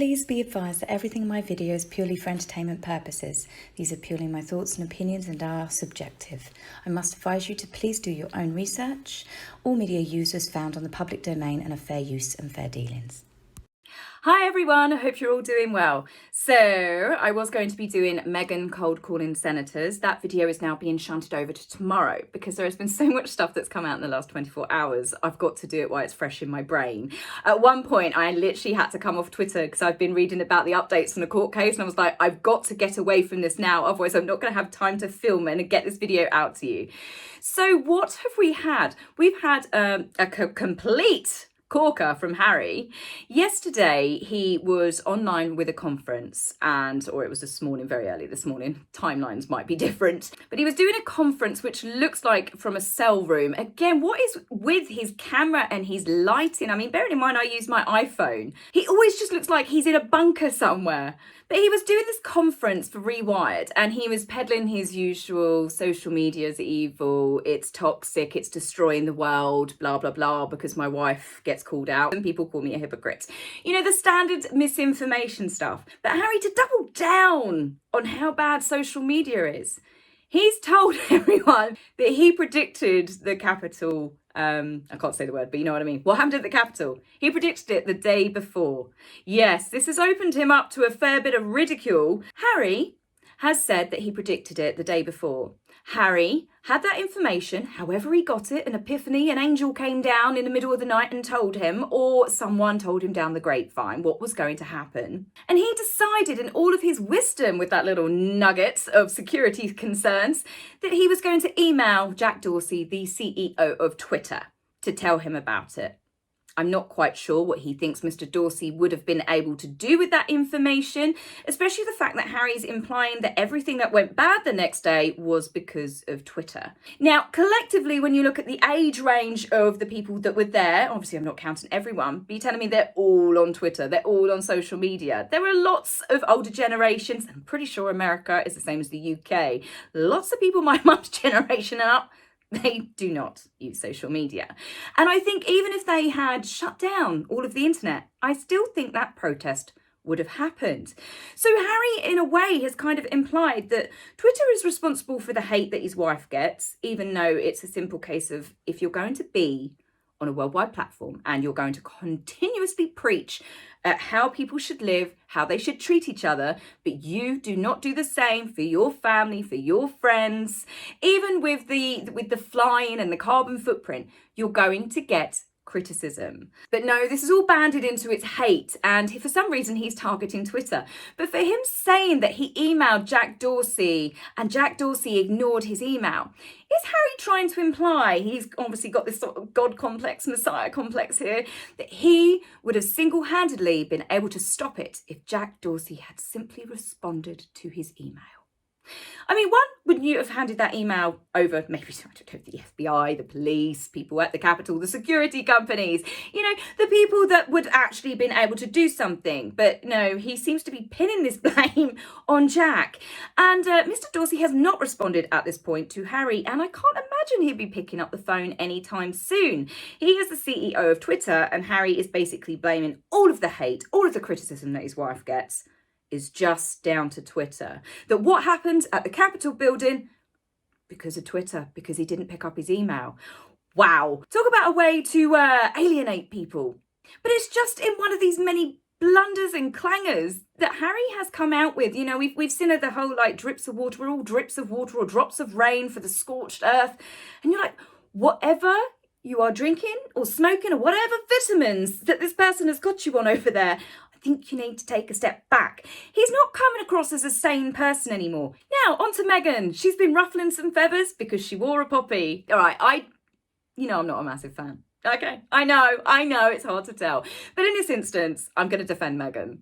Please be advised that everything in my video is purely for entertainment purposes. These are purely my thoughts and opinions and are subjective. I must advise you to please do your own research. All media users found on the public domain and are fair use and fair dealings. Hi everyone, I hope you're all doing well. So I was going to be doing Meghan cold calling senators. That video is now being shunted over to tomorrow because there has been so much stuff that's come out in the last 24 hours. I've got to do it while it's fresh in my brain. At one point, I literally had to come off Twitter because I've been reading about the updates on the court case and I was like, I've got to get away from this now. Otherwise, I'm not going to have time to film and get this video out to you. So what have we had? We've had a complete corker from Harry. Yesterday, he was online with a conference or it was this morning, very early this morning. Timelines might be different. But he was doing a conference which looks like from a cell room. Again, what is with his camera and his lighting? I mean, bearing in mind, I use my iPhone. He always just looks like he's in a bunker somewhere. But he was doing this conference for Rewired and he was peddling his usual social media's evil, it's toxic, it's destroying the world, blah, blah, blah, because my wife gets called out and people call me a hypocrite. You know, the standard misinformation stuff. But Harry, to double down on how bad social media is, he's told everyone that he predicted the Capitol. I can't say the word, but you know what I mean. What happened at the Capitol? He predicted it the day before. Yes, this has opened him up to a fair bit of ridicule. Harry has said that he predicted it the day before. Harry had that information, however he got it, an epiphany, an angel came down in the middle of the night and told him, or someone told him down the grapevine what was going to happen. And he decided in all of his wisdom with that little nugget of security concerns that he was going to email Jack Dorsey, the CEO of Twitter, to tell him about it. I'm not quite sure what he thinks Mr. Dorsey would have been able to do with that information, especially the fact that Harry's implying that everything that went bad the next day was because of Twitter. Now, collectively, when you look at the age range of the people that were there, obviously I'm not counting everyone, but you're telling me they're all on Twitter, they're all on social media. There are lots of older generations. I'm pretty sure America is the same as the UK. Lots of people my mum's generation and up, they do not use social media. And I think even if they had shut down all of the internet, I still think that protest would have happened. So Harry, in a way, has kind of implied that Twitter is responsible for the hate that his wife gets, even though it's a simple case of if you're going to be on a worldwide platform and you're going to continuously preach how people should live, how they should treat each other, but you do not do the same for your family, for your friends, even with the flying and the carbon footprint, you're going to get criticism. But no, this is all banded into its hate, and for some reason he's targeting Twitter. But for him saying that he emailed Jack Dorsey and Jack Dorsey ignored his email, is Harry trying to imply, he's obviously got this sort of God complex, Messiah complex here, that he would have single-handedly been able to stop it if Jack Dorsey had simply responded to his email? I mean, one, wouldn't you have handed that email over, maybe, I don't know, the FBI, the police, people at the Capitol, the security companies, you know, the people that would actually been able to do something. But no, he seems to be pinning this blame on Jack. And Mr. Dorsey has not responded at this point to Harry, and I can't imagine he'd be picking up the phone anytime soon. He is the CEO of Twitter, and Harry is basically blaming all of the hate, all of the criticism that his wife gets is just down to Twitter. That what happened at the Capitol building, because of Twitter, because he didn't pick up his email. Wow. Talk about a way to alienate people. But it's just in one of these many blunders and clangers that Harry has come out with. You know, we've seen the whole like drips of water, we're all drips of water or drops of rain for the scorched earth. And you're like, whatever you are drinking or smoking or whatever vitamins that this person has got you on over there, I think you need to take a step back. He's not coming across as a sane person anymore. Now, on to Meghan. She's been ruffling some feathers because she wore a poppy. All right, I'm not a massive fan. Okay, I know, it's hard to tell. But in this instance, I'm going to defend Meghan.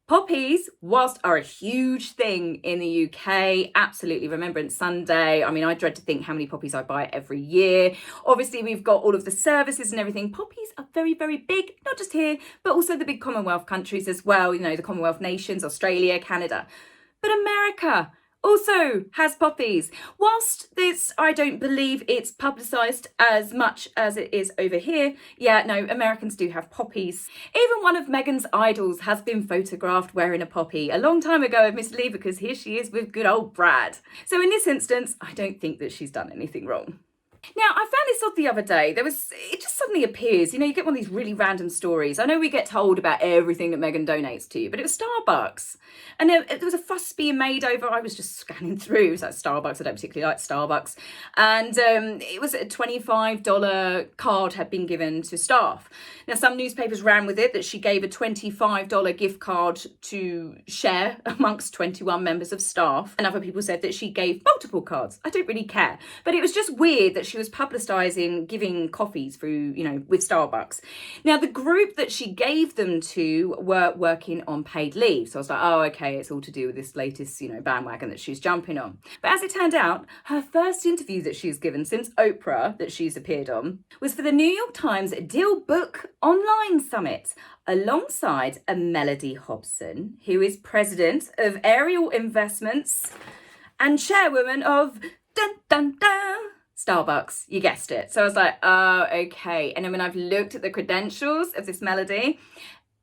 Poppies, whilst are a huge thing in the UK, absolutely Remembrance Sunday. I mean, I dread to think how many poppies I buy every year. Obviously, we've got all of the services and everything. Poppies are very, very big, not just here, but also the big Commonwealth countries as well. You know, the Commonwealth nations, Australia, Canada. But America, also has poppies. Whilst this, I don't believe it's publicised as much as it is over here. Yeah, no, Americans do have poppies. Even one of Meghan's idols has been photographed wearing a poppy a long time ago, admittedly, because here she is with good old Brad. So in this instance, I don't think that she's done anything wrong. Now, I found this odd the other day. It just suddenly appears, you get one of these really random stories. I know we get told about everything that Meghan donates to, but it was Starbucks. And there was a fuss being made over, I was just scanning through, it was like Starbucks, I don't particularly like Starbucks. And it was a $25 card had been given to staff. Now, some newspapers ran with it that she gave a $25 gift card to share amongst 21 members of staff. And other people said that she gave multiple cards. I don't really care. But it was just weird that she was publicising giving coffees through, with Starbucks. Now, the group that she gave them to were working on paid leave. So I was like, oh, okay, it's all to do with this latest, bandwagon that she's jumping on. But as it turned out, her first interview that she's given since Oprah that she's appeared on was for the New York Times Dealbook Online Summit, alongside a Melody Hobson, who is president of Ariel Investments and chairwoman of dun, dun, dun, Starbucks. You guessed it. So I was like, oh, okay. And then when I've looked at the credentials of this Melody,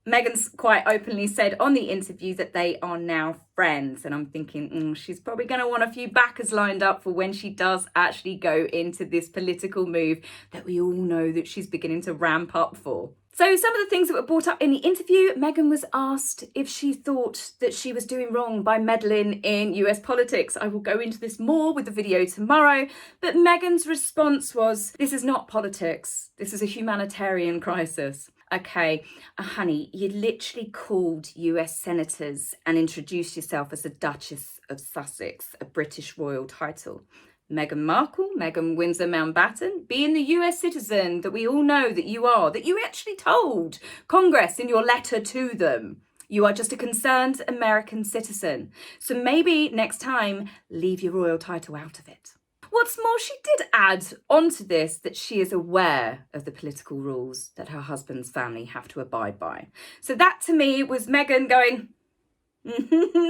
Meghan's quite openly said on the interview that they are now friends. And I'm thinking, she's probably going to want a few backers lined up for when she does actually go into this political move that we all know that she's beginning to ramp up for. So some of the things that were brought up in the interview, Meghan was asked if she thought that she was doing wrong by meddling in US politics. I will go into this more with the video tomorrow, but Meghan's response was, this is not politics. This is a humanitarian crisis. Okay, honey, you literally called US senators and introduced yourself as a Duchess of Sussex, a British royal title. Meghan Markle, Meghan Windsor Mountbatten, being the US citizen that we all know that you are, that you actually told Congress in your letter to them. You are just a concerned American citizen. So maybe next time, leave your royal title out of it. What's more, she did add onto this that she is aware of the political rules that her husband's family have to abide by. So that to me was Meghan going,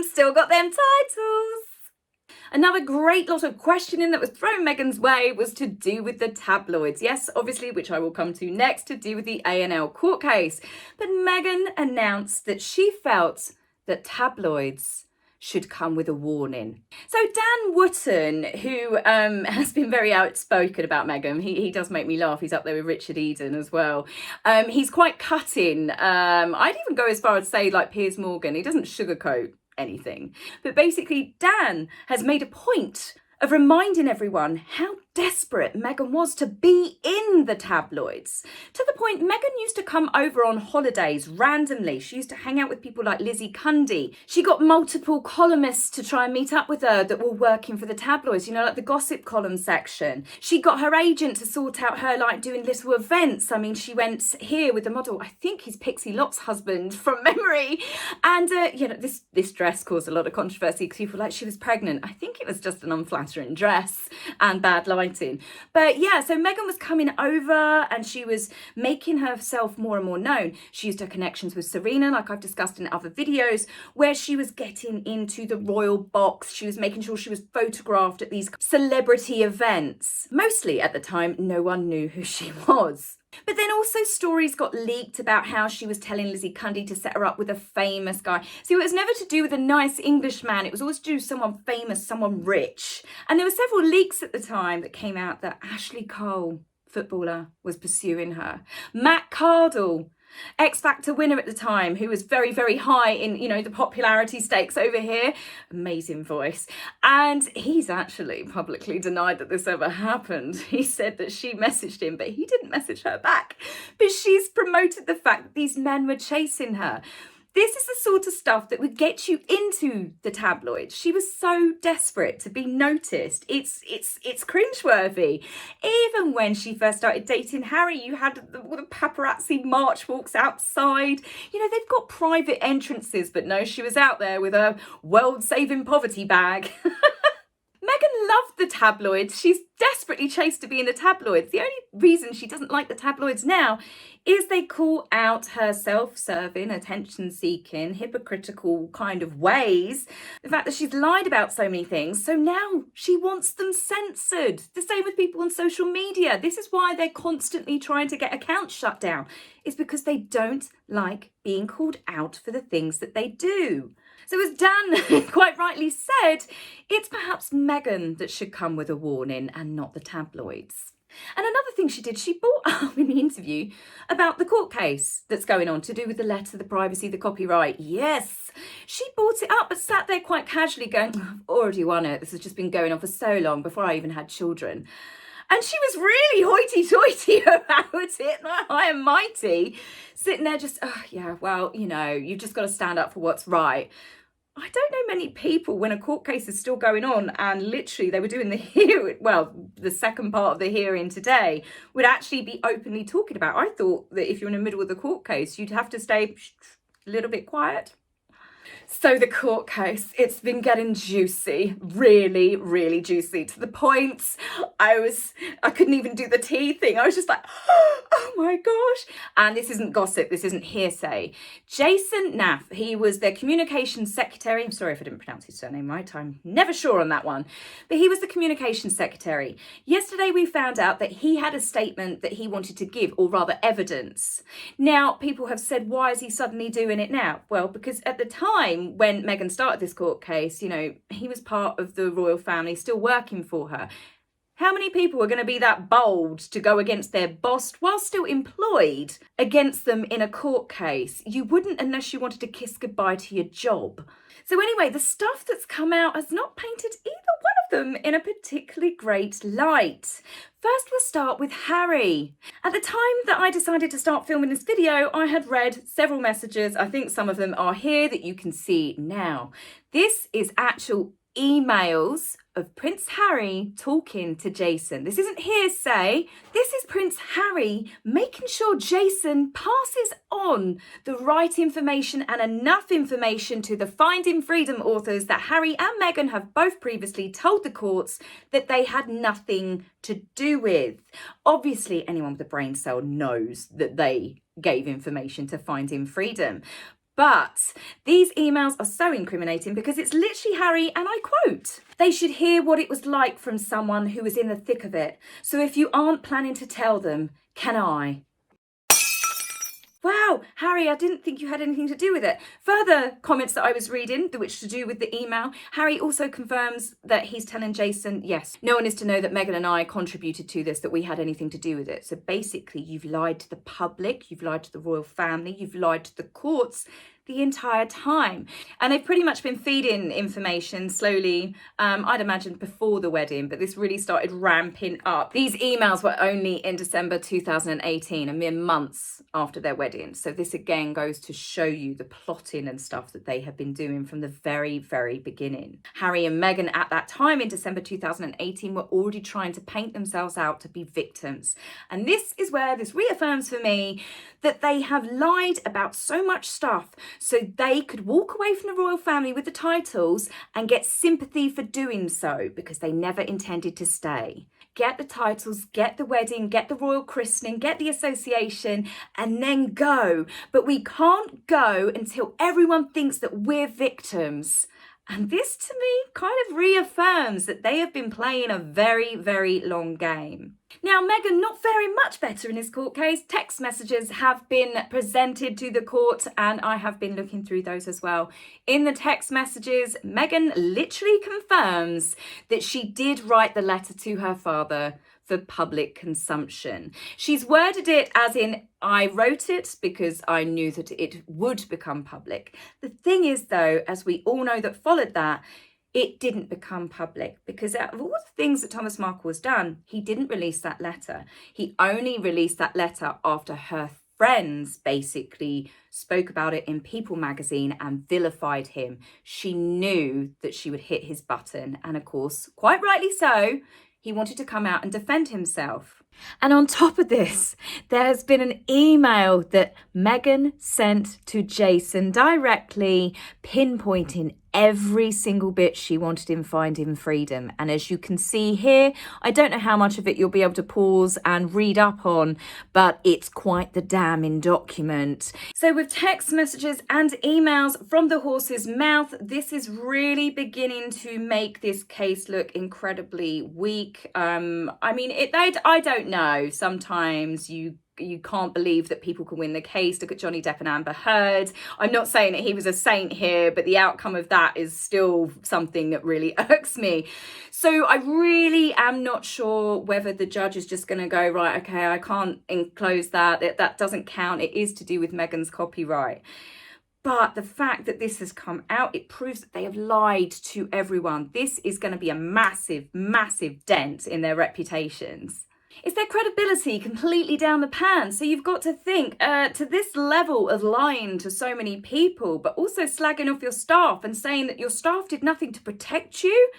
still got them titles. Another great lot of questioning that was thrown Meghan's way was to do with the tabloids. Yes, obviously, which I will come to next, to do with the ANL Court case. But Meghan announced that she felt that tabloids should come with a warning. So Dan Wootton, who has been very outspoken about Meghan, he does make me laugh. He's up there with Richard Eden as well. He's quite cutting. I'd even go as far as to say like Piers Morgan. He doesn't sugarcoat anything. But basically, Dan has made a point of reminding everyone how desperate Meghan was to be in the tabloids. To the point, Meghan used to come over on holidays randomly. She used to hang out with people like Lizzie Cundy. She got multiple columnists to try and meet up with her that were working for the tabloids, like the gossip column section. She got her agent to sort out her doing little events. I mean, she went here with the model, I think he's Pixie Lott's husband from memory. And, this dress caused a lot of controversy because people were like, she was pregnant. I think it was just an unflattering dress and bad lighting. But yeah, so Meghan was coming over and she was making herself more and more known. She used her connections with Serena, like I've discussed in other videos, where she was getting into the royal box. She was making sure she was photographed at these celebrity events. Mostly at the time, no one knew who she was. But then also stories got leaked about how she was telling Lizzie Cundy to set her up with a famous guy. So it was never to do with a nice English man. It was always to do with someone famous, someone rich. And there were several leaks at the time that came out that Ashley Cole, footballer, was pursuing her. Matt Cardle, X Factor winner at the time, who was very, very high in, the popularity stakes over here. Amazing voice. And he's actually publicly denied that this ever happened. He said that she messaged him, but he didn't message her back. But she's promoted the fact that these men were chasing her. This is the sort of stuff that would get you into the tabloids. She was so desperate to be noticed. It's cringeworthy. Even when she first started dating Harry, you had the paparazzi march walks outside. They've got private entrances, but no, she was out there with a world-saving poverty bag. Meghan loved the tabloids. She's desperately chased to be in the tabloids. The only reason she doesn't like the tabloids now is they call out her self-serving, attention-seeking, hypocritical kind of ways. The fact that she's lied about so many things, so now she wants them censored. The same with people on social media. This is why they're constantly trying to get accounts shut down. It's because they don't like being called out for the things that they do. So as Dan quite rightly said, it's perhaps Meghan that should come with a warning and not the tabloids. And another thing she did, she brought up in the interview about the court case that's going on to do with the letter, the privacy, the copyright. Yes, she brought it up but sat there quite casually going, I've already won it. This has just been going on for so long before I even had children. And she was really hoity-toity about it, high and mighty, sitting there just, oh yeah, well, you know, you've just got to stand up for what's right. I don't know many people when a court case is still going on and literally they were doing the second part of the hearing today would actually be openly talking about. I thought that if you're in the middle of the court case, you'd have to stay a little bit quiet. So the court case, it's been getting juicy, really, really juicy, to the point I couldn't even do the tea thing. I was just like, oh my gosh. And this isn't gossip, this isn't hearsay. Jason Naff, he was their communications secretary. I'm sorry if I didn't pronounce his surname right, I'm never sure on that one. But he was the communications secretary. Yesterday we found out that he had a statement that he wanted to give, or rather evidence. Now, people have said, why is he suddenly doing it now? Well, because at the time, when Meghan started this court case, you know, he was part of the royal family, still working for her. How many people are going to be that bold to go against their boss while still employed against them in a court case? You wouldn't unless you wanted to kiss goodbye to your job. So anyway, the stuff that's come out has not painted either one of them in a particularly great light. First, we'll start with Harry. At the time that I decided to start filming this video, I had read several messages. I think some of them are here that you can see now. This is actual emails of Prince Harry talking to Jason. This isn't hearsay. This is Prince Harry making sure Jason passes on the right information and enough information to the Finding Freedom authors that Harry and Meghan have both previously told the courts that they had nothing to do with. Obviously, anyone with a brain cell knows that they gave information to Finding Freedom. But these emails are so incriminating because it's literally Harry, and I quote, "They should hear what it was like from someone who was in the thick of it. So if you aren't planning to tell them, can I?" Wow, Harry, I didn't think you had anything to do with it. Further comments that I was reading, which to do with the email, Harry also confirms that he's telling Jason, yes, no one is to know that Meghan and I contributed to this, that we had anything to do with it. So basically, you've lied to the public, you've lied to the royal family, you've lied to the courts the entire time. And they've pretty much been feeding information slowly, I'd imagine before the wedding, but this really started ramping up. These emails were only in December 2018, a mere months after their wedding. So this again goes to show you the plotting and stuff that they have been doing from the very, very beginning. Harry and Meghan at that time in December 2018 were already trying to paint themselves out to be victims. And this is where this reaffirms for me that they have lied about so much stuff so they could walk away from the royal family with the titles and get sympathy for doing so, because they never intended to stay. Get the titles, get the wedding, get the royal christening, get the association, and then go. But we can't go until everyone thinks that we're victims. And this to me kind of reaffirms that they have been playing a very, very long game. Now, Meghan, not very much better in this court case. Text messages have been presented to the court, and I have been looking through those as well. In the text messages, Meghan literally confirms that she did write the letter to her father for public consumption. She's worded it as in, I wrote it because I knew that it would become public. The thing is, though, as we all know that followed that, it didn't become public, because out of all the things that Thomas Markle has done, he didn't release that letter. He only released that letter after her friends basically spoke about it in People magazine and vilified him. She knew that she would hit his button, and of course, quite rightly so, he wanted to come out and defend himself. And on top of this, there's been an email that Meghan sent to Jason directly, pinpointing every single bit she wanted him finding freedom. And as you can see here, I don't know how much of it you'll be able to pause and read up on, but it's quite the damning document. So with text messages and emails from the horse's mouth, this is really beginning to make this case look incredibly weak. I mean, I don't know. Sometimes you can't believe that people can win the case. Look at Johnny Depp and Amber Heard. I'm not saying that he was a saint here, but the outcome of that is still something that really irks me. So I really am not sure whether the judge is just going to go, right, okay, I can't enclose that. That doesn't count. It is to do with Meghan's copyright. But the fact that this has come out, it proves that they have lied to everyone. This is going to be a massive, massive dent in their reputations. Is their credibility completely down the pan? So you've got to think, to this level of lying to so many people, but also slagging off your staff and saying that your staff did nothing to protect you.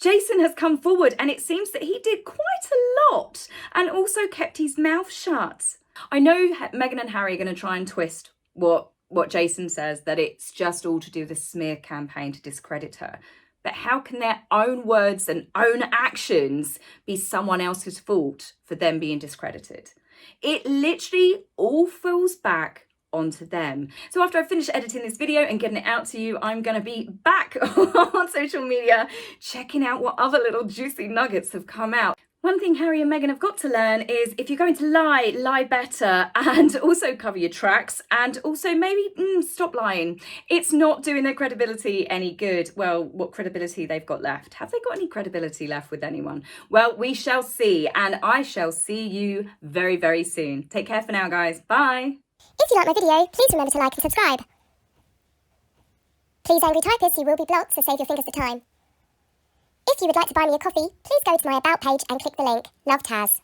Jason has come forward and it seems that he did quite a lot and also kept his mouth shut. I know Meghan and Harry are going to try and twist what Jason says, that it's just all to do with a smear campaign to discredit her. But how can their own words and own actions be someone else's fault for them being discredited? It literally all falls back onto them. So after I finish editing this video and getting it out to you, I'm going to be back on social media, checking out what other little juicy nuggets have come out. One thing Harry and Meghan have got to learn is if you're going to lie better, and also cover your tracks, and also maybe stop lying. It's not doing their credibility any good. Well, what credibility they've got left? Have they got any credibility left with anyone? Well, we shall see, and I shall see you very, very soon. Take care for now, guys. Bye. If you like my video, please remember to like and subscribe. Please, angry typists, you will be blocked, so save your fingers the time. If you would like to buy me a coffee, please go to my About page and click the link. Love, Taz.